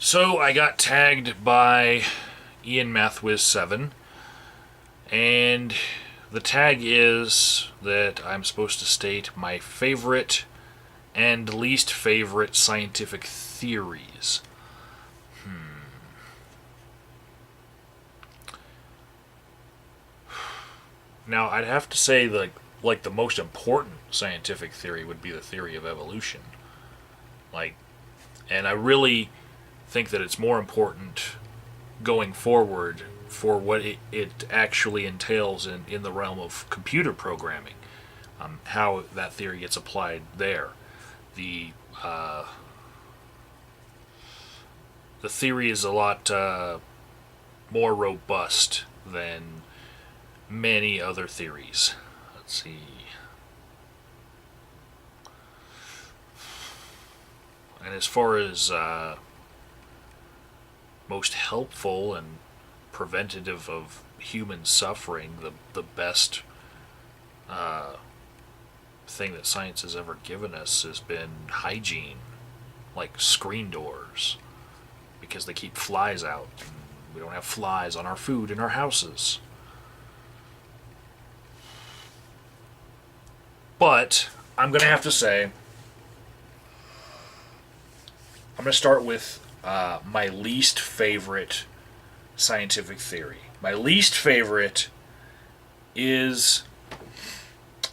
So I got tagged by Ian Mathwiz7, and the tag is that I'm supposed to state my favorite and least favorite scientific theories. Now I'd have to say like the most important scientific theory would be the theory of evolution. Like, and I really think that it's more important going forward for what it actually entails in the realm of computer programming, how that theory gets applied there. The uh, the theory is a lot more robust than many other theories. Let's see. And as far as most helpful and preventative of human suffering, the best thing that science has ever given us has been hygiene, like screen doors, because they keep flies out. And we don't have flies on our food in our houses. But I'm going to have to say, I'm going to start with my least favorite scientific theory. My least favorite is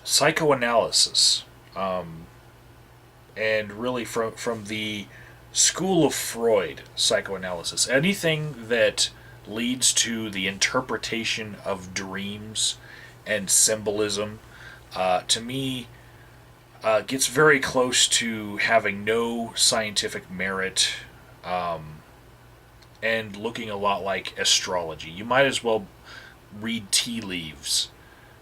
psychoanalysis, and really from the school of Freud psychoanalysis. Anything that leads to the interpretation of dreams and symbolism, to me, gets very close to having no scientific merit, and looking a lot like astrology. You might as well read tea leaves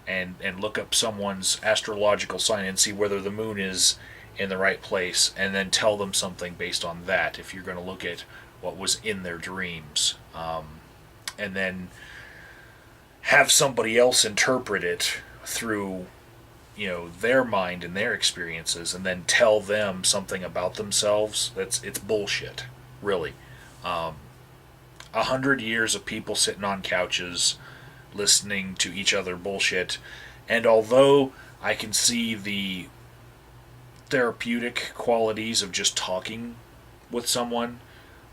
and look up someone's astrological sign and see whether the moon is in the right place, and then tell them something based on that if you're going to look at what was in their dreams. And then have somebody else interpret it through their mind and their experiences, and then tell them something about themselves. It's bullshit, really. 100 years of people sitting on couches listening to each other bullshit, and although I can see the therapeutic qualities of just talking with someone,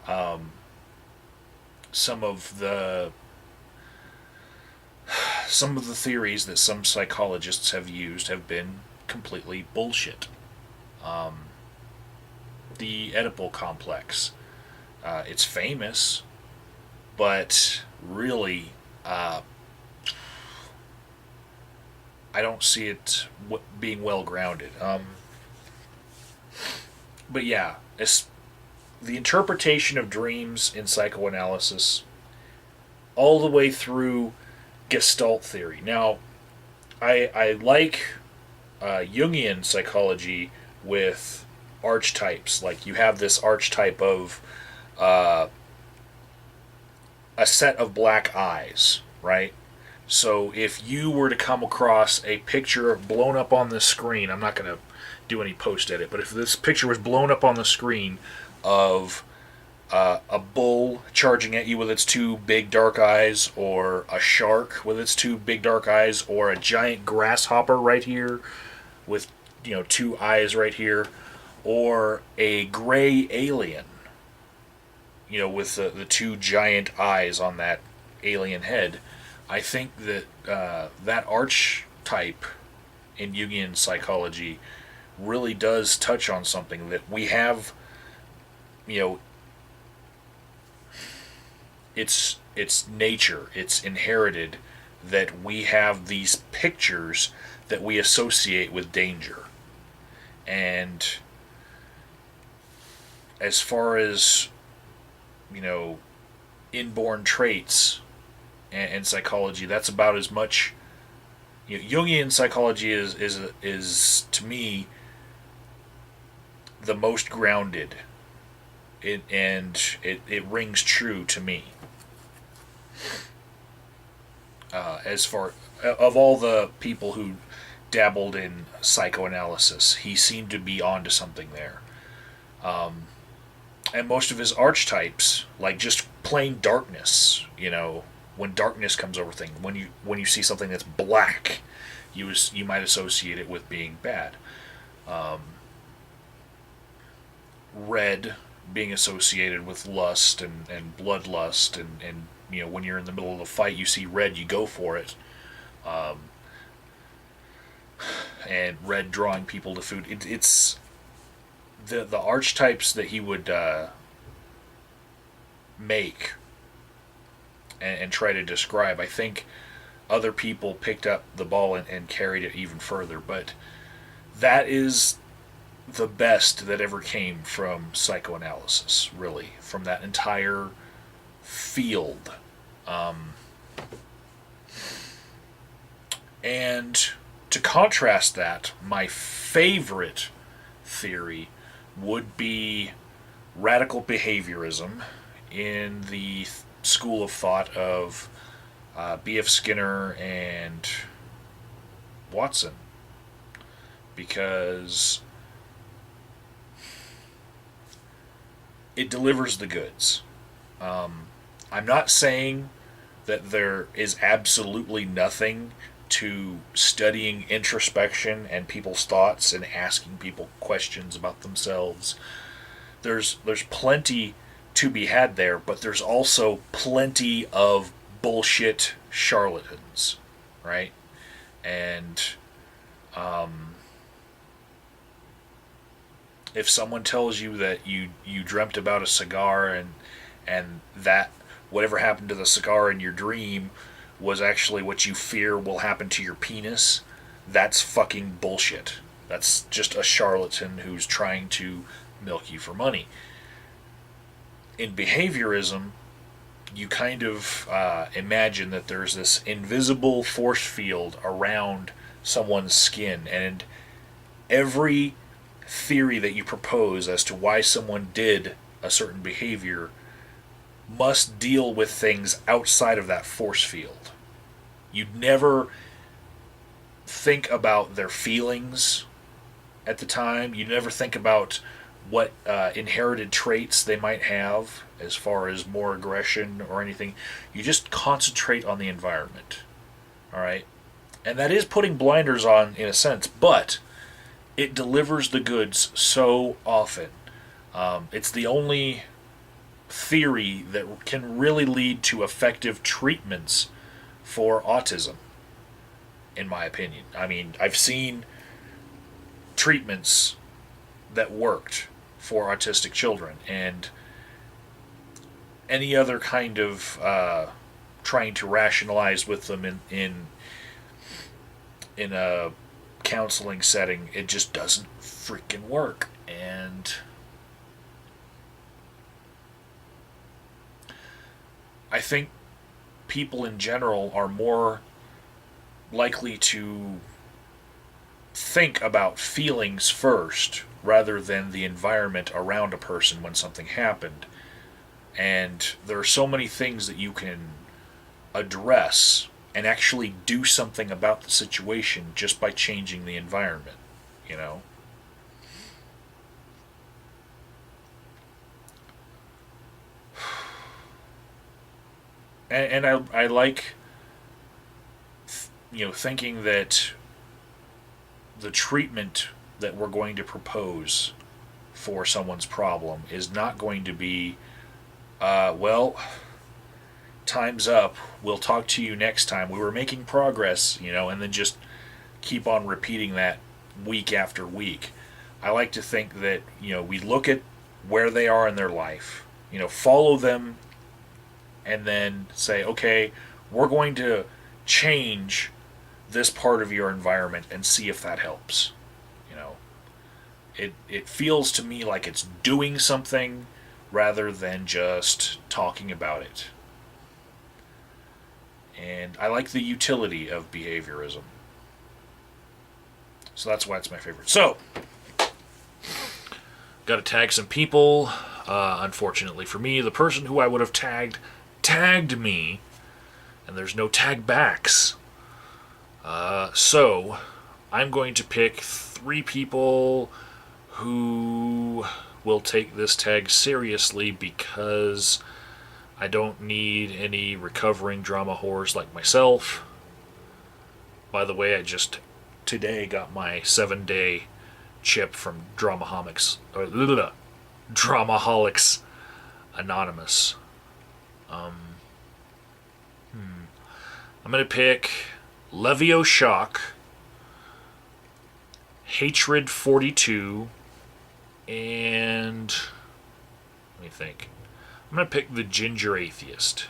um, some of the some of the theories that some psychologists have used have been completely bullshit. Um, the Oedipal complex. It's famous, but really, I don't see it being well grounded. But yeah, it's the interpretation of dreams in psychoanalysis, all the way through Gestalt theory. Now, I like Jungian psychology with archetypes. Like, you have this archetype of uh, a set of black eyes, right? So if you were to come across a picture blown up on the screen, I'm not going to do any post edit, but if this picture was blown up on the screen of a bull charging at you with its two big dark eyes, or a shark with its two big dark eyes, or a giant grasshopper right here with two eyes right here, or a gray alien, with the two giant eyes on that alien head. I think that that archetype in Jungian psychology really does touch on something that we have. It's nature. It's inherited that we have these pictures that we associate with danger. And as far as inborn traits and psychology, that's about as much. Jungian psychology is to me the most grounded, it rings true to me. As far of all the people who dabbled in psychoanalysis, he seemed to be onto something there. And most of his archetypes, like just plain darkness, when darkness comes over things, when you see something that's black, you might associate it with being bad. Um, Red being associated with lust and bloodlust, and when you're in the middle of a fight, you see red, you go for it. Um, and red drawing people to food. It's the archetypes that he would make and try to describe. I think other people picked up the ball and carried it even further, but that is the best that ever came from psychoanalysis, really, from that entire field. Um, and to contrast that, my favorite theory would be radical behaviorism in the school of thought of B.F. Skinner and Watson, because it delivers the goods. I'm not saying that there is absolutely nothing to studying introspection and people's thoughts and asking people questions about themselves. There's plenty to be had there, but there's also plenty of bullshit charlatans, right? And if someone tells you that you dreamt about a cigar and that whatever happened to the cigar in your dream was actually what you fear will happen to your penis, that's fucking bullshit. That's just a charlatan who's trying to milk you for money. In behaviorism, you kind of imagine that there's this invisible force field around someone's skin, and every theory that you propose as to why someone did a certain behavior must deal with things outside of that force field. You'd never think about their feelings at the time. You never think about what inherited traits they might have as far as more aggression or anything. You just concentrate on the environment. All right? And that is putting blinders on in a sense, but it delivers the goods so often. It's the only theory that can really lead to effective treatments for autism, in my opinion. I mean, I've seen treatments that worked for autistic children, and any other kind of trying to rationalize with them in a counseling setting, it just doesn't freaking work. And I think people in general are more likely to think about feelings first rather than the environment around a person when something happened. And there are so many things that you can address and actually do something about the situation just by changing the environment, you know? And I like, thinking that the treatment that we're going to propose for someone's problem is not going to be, well, time's up, we'll talk to you next time, we were making progress, and then just keep on repeating that week after week. I like to think that, we look at where they are in their life, follow them, and then say, okay, we're going to change this part of your environment and see if that helps. It feels to me like it's doing something rather than just talking about it. And I like the utility of behaviorism. So that's why it's my favorite. So, got to tag some people. Unfortunately for me, the person who I would have tagged me, and there's no tag backs. So, I'm going to pick 3 people who will take this tag seriously because I don't need any recovering drama whores like myself. By the way, I just today got my 7-day chip from Dramaholics Anonymous. I'm going to pick Levio Shock, Hatred 42, and let me think. I'm going to pick the Ginger Atheist.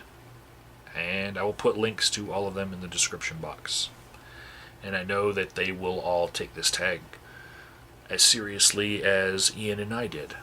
And I will put links to all of them in the description box. And I know that they will all take this tag as seriously as Ian and I did.